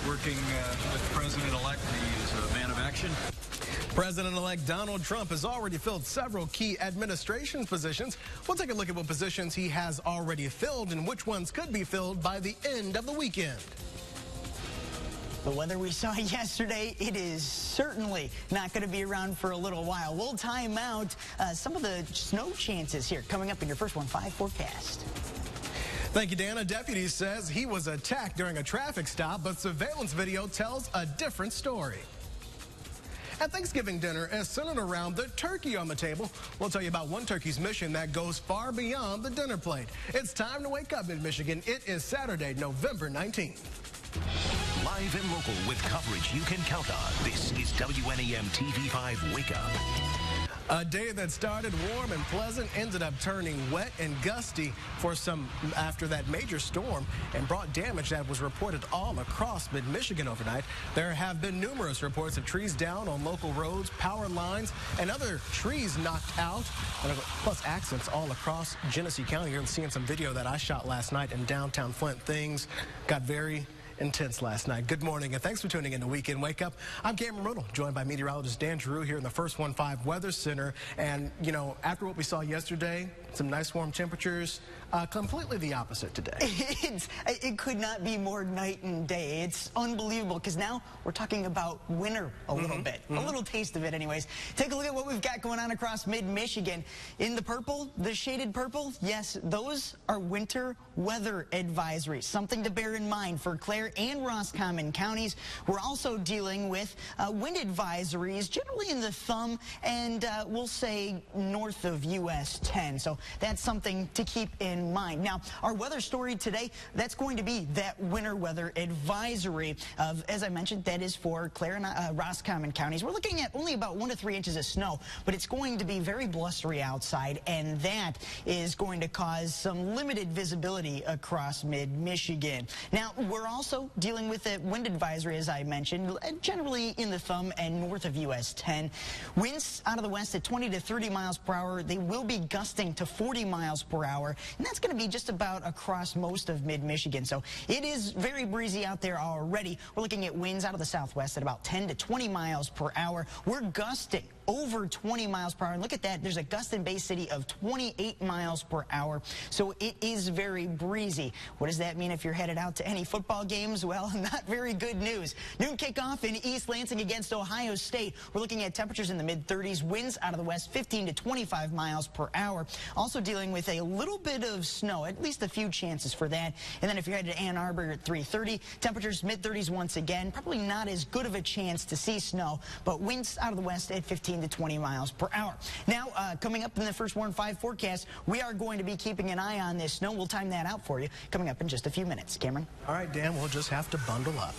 working with President-elect. He is a man of action. President-elect Donald Trump has already filled several key administration positions. We'll take a look at what positions he has already filled and which ones could be filled by the end of the weekend. The weather we saw yesterday, it is certainly not going to be around for a little while. We'll time out some of the snow chances here coming up in your first 1-5 forecast. Thank you, Dan. A deputy says he was attacked during a traffic stop, but surveillance video tells a different story. At Thanksgiving dinner is centered around the turkey on the table. We'll tell you about one turkey's mission that goes far beyond the dinner plate. It's time to wake up in Michigan. It is Saturday, November 19th. Live and local with coverage you can count on. This is WNEM-TV5 Wake Up. A day that started warm and pleasant ended up turning wet and gusty after that major storm and brought damage that was reported all across mid-Michigan overnight. There have been numerous reports of trees down on local roads, power lines, and other trees knocked out, plus accidents all across Genesee County. You're seeing some video that I shot last night in downtown Flint. Things got very intense last night. Good morning, and thanks for tuning in to Weekend Wake Up. I'm Cameron Ridle, joined by meteorologist Dan Giroux here in the First 1-5 Weather Center. And, you know, after what we saw yesterday, some nice warm temperatures, completely the opposite today. It could not be more night and day. It's unbelievable because now we're talking about winter a little bit, a little taste of it anyways. Take a look at what we've got going on across mid-Michigan. In the purple, the shaded purple, yes, those are winter weather advisories, something to bear in mind for Clare and Roscommon counties. We're also dealing with wind advisories, generally in the thumb and we'll say north of US 10. So that's something to keep in mind. Now, our weather story today, that's going to be that winter weather advisory of, as I mentioned, that is for Clare and Roscommon counties. We're looking at only about 1 to 3 inches of snow, but it's going to be very blustery outside, and that is going to cause some limited visibility across mid-Michigan. Now, we're also dealing with a wind advisory, as I mentioned, generally in the thumb and north of US 10. Winds out of the west at 20 to 30 miles per hour. They will be gusting to 40 miles per hour, and that's going to be just about across most of mid-Michigan. So it is very breezy out there already. We're looking at winds out of the southwest at about 10 to 20 miles per hour. We're gusting over 20 miles per hour. And look at that. There's a gust in Bay City of 28 miles per hour. So it is very breezy. What does that mean if you're headed out to any football games? Well, not very good news. Noon kickoff in East Lansing against Ohio State. We're looking at temperatures in the mid-30s, winds out of the west 15 to 25 miles per hour. Also dealing with a little bit of snow, at least a few chances for that. And then if you're headed to Ann Arbor at 3:30, temperatures mid-30s once again. Probably not as good of a chance to see snow, but winds out of the west at 15 to 20 miles per hour. Now, coming up in the First 1-5 forecast, we are going to be keeping an eye on this snow. We'll time that out for you coming up in just a few minutes. Cameron? All right, Dan, we'll just have to bundle up.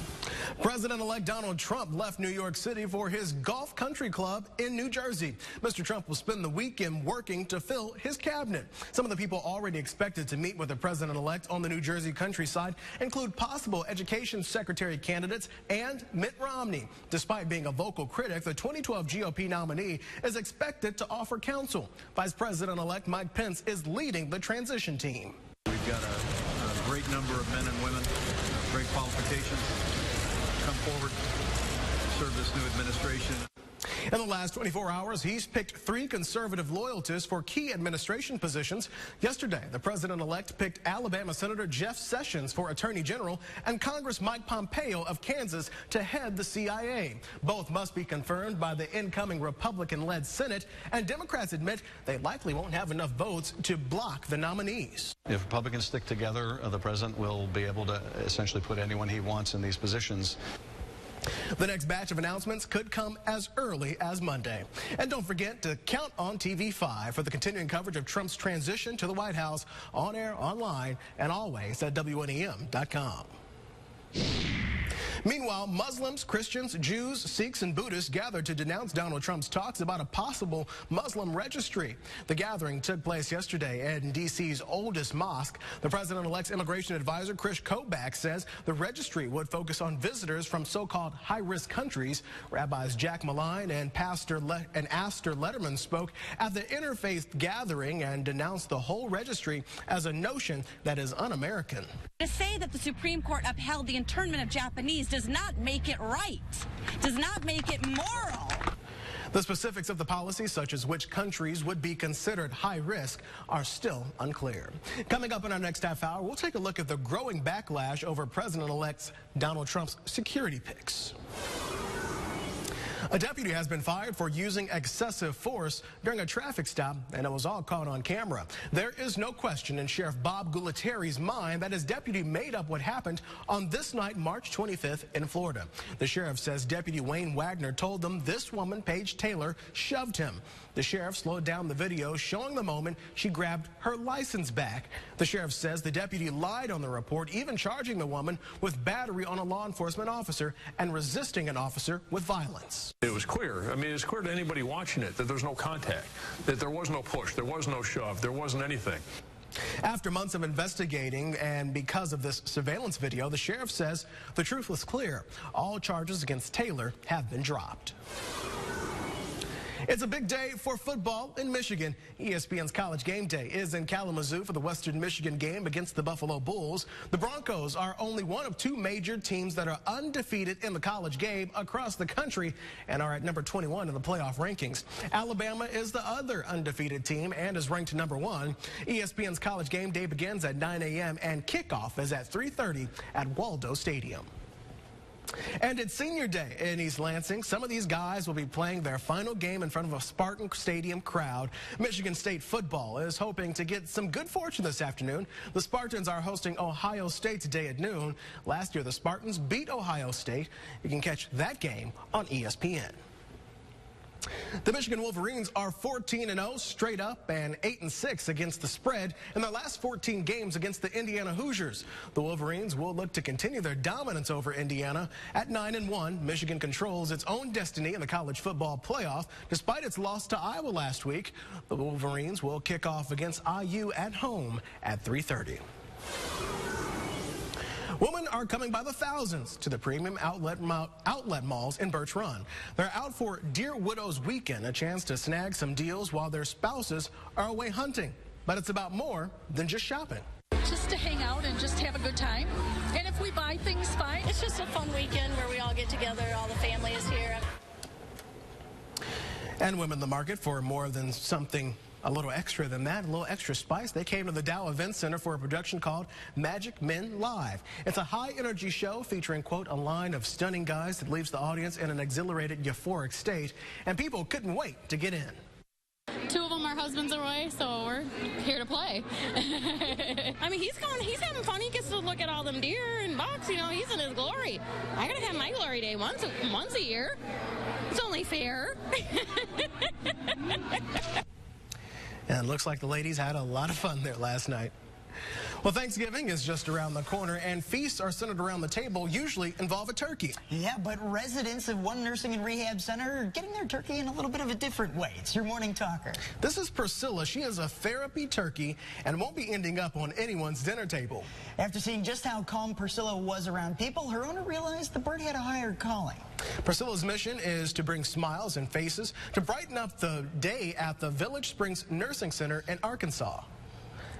President-elect Donald Trump left New York City for his golf country club in New Jersey. Mr. Trump will spend the weekend working to fill his cabinet. Some of the people already expected to meet with the president-elect on the New Jersey countryside include possible education secretary candidates and Mitt Romney. Despite being a vocal critic, the 2012 GOP nominee is expected to offer counsel. Vice President-elect Mike Pence is leading the transition team. We've got a great number of men and women, great qualifications, come forward to serve this new administration. In the last 24 hours, he's picked 3 conservative loyalties for key administration positions. Yesterday, the president-elect picked Alabama Senator Jeff Sessions for Attorney General and Congress Mike Pompeo of Kansas to head the CIA. Both must be confirmed by the incoming Republican-led Senate, and Democrats admit they likely won't have enough votes to block the nominees. If Republicans stick together, the president will be able to essentially put anyone he wants in these positions. The next batch of announcements could come as early as Monday. And don't forget to count on TV5 for the continuing coverage of Trump's transition to the White House, on air, online, and always at WNEM.com. Meanwhile, Muslims, Christians, Jews, Sikhs, and Buddhists gathered to denounce Donald Trump's talks about a possible Muslim registry. The gathering took place yesterday in D.C.'s oldest mosque. The president-elect's immigration advisor, Chris Kobach, says the registry would focus on visitors from so-called high-risk countries. Rabbis Jack Maline and Pastor Astor Letterman spoke at the interfaith gathering and denounced the whole registry as a notion that is un-American. To say that the Supreme Court upheld the internment of Japanese does not make it right, does not make it moral. The specifics of the policy, such as which countries would be considered high risk, are still unclear. Coming up in our next half hour, we'll take a look at the growing backlash over President-elect Donald Trump's security picks. A deputy has been fired for using excessive force during a traffic stop, and it was all caught on camera. There is no question in Sheriff Bob Gualtieri's mind that his deputy made up what happened on this night, March 25th in Florida. The sheriff says Deputy Wayne Wagner told them this woman, Paige Taylor, shoved him. The sheriff slowed down the video showing the moment she grabbed her license back. The sheriff says the deputy lied on the report, even charging the woman with battery on a law enforcement officer and resisting an officer with violence. It was clear. I mean, it's clear to anybody watching it that there's no contact, that there was no push, there was no shove, there wasn't anything. After months of investigating and because of this surveillance video, the sheriff says the truth was clear. All charges against Taylor have been dropped. It's a big day for football in Michigan. ESPN's College Game Day is in Kalamazoo for the Western Michigan game against the Buffalo Bulls. The Broncos are only one of two major teams that are undefeated in the college game across the country and are at number 21 in the playoff rankings. Alabama is the other undefeated team and is ranked number 1. ESPN's College Game Day begins at 9 a.m. and kickoff is at 3:30 at Waldo Stadium. And it's senior day in East Lansing. Some of these guys will be playing their final game in front of a Spartan Stadium crowd. Michigan State football is hoping to get some good fortune this afternoon. The Spartans are hosting Ohio State today at noon. Last year, the Spartans beat Ohio State. You can catch that game on ESPN. The Michigan Wolverines are 14-0 straight up and 8-6 against the spread in their last 14 games against the Indiana Hoosiers. The Wolverines will look to continue their dominance over Indiana. At 9-1, Michigan controls its own destiny in the college football playoff. Despite its loss to Iowa last week, the Wolverines will kick off against IU at home at 3:30. Women are coming by the thousands to the premium outlet malls in Birch Run. They're out for Dear Widows Weekend, a chance to snag some deals while their spouses are away hunting. But it's about more than just shopping. Just to hang out and just have a good time. And if we buy things, fine. It's just a fun weekend where we all get together, all the family is here. And women in the market for more than something a little extra than that, a little extra spice. They came to the Dow Event Center for a production called Magic Men Live. It's a high-energy show featuring, quote, a line of stunning guys that leaves the audience in an exhilarated, euphoric state, and people couldn't wait to get in. Two of them are husbands away, so we're here to play. I mean, he's having fun. He gets to look at all them deer and bucks, you know, he's in his glory. I gotta have my glory day once a year. It's only fair. And it looks like the ladies had a lot of fun there last night. Well, Thanksgiving is just around the corner, and feasts are centered around the table, usually involve a turkey. Yeah, but residents of one nursing and rehab center are getting their turkey in a little bit of a different way. It's your morning talker. This is Priscilla. She is a therapy turkey and won't be ending up on anyone's dinner table. After seeing just how calm Priscilla was around people, her owner realized the bird had a higher calling. Priscilla's mission is to bring smiles and faces to brighten up the day at the Village Springs Nursing Center in Arkansas.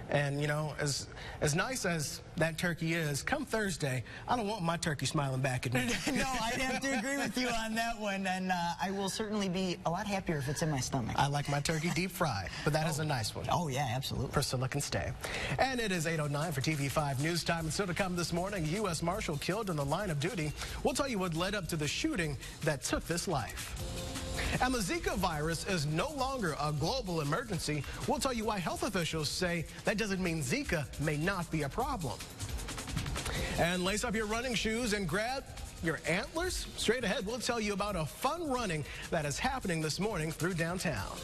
And, you know, as nice as that turkey is, come Thursday, I don't want my turkey smiling back at me. No, I'd have to agree with you on that one, and I will certainly be a lot happier if it's in my stomach. I like my turkey deep fried, but that is a nice one. Oh, yeah, absolutely. Priscilla can stay. And it is 8:09 for TV5 News Time. And still to come this morning, a U.S. Marshal killed in the line of duty. We'll tell you what led up to the shooting that took this life. And the Zika virus is no longer a global emergency. We'll tell you why health officials say that doesn't mean Zika may not be a problem. And lace up your running shoes and grab your antlers. Straight ahead, we'll tell you about a fun running that is happening this morning through downtown.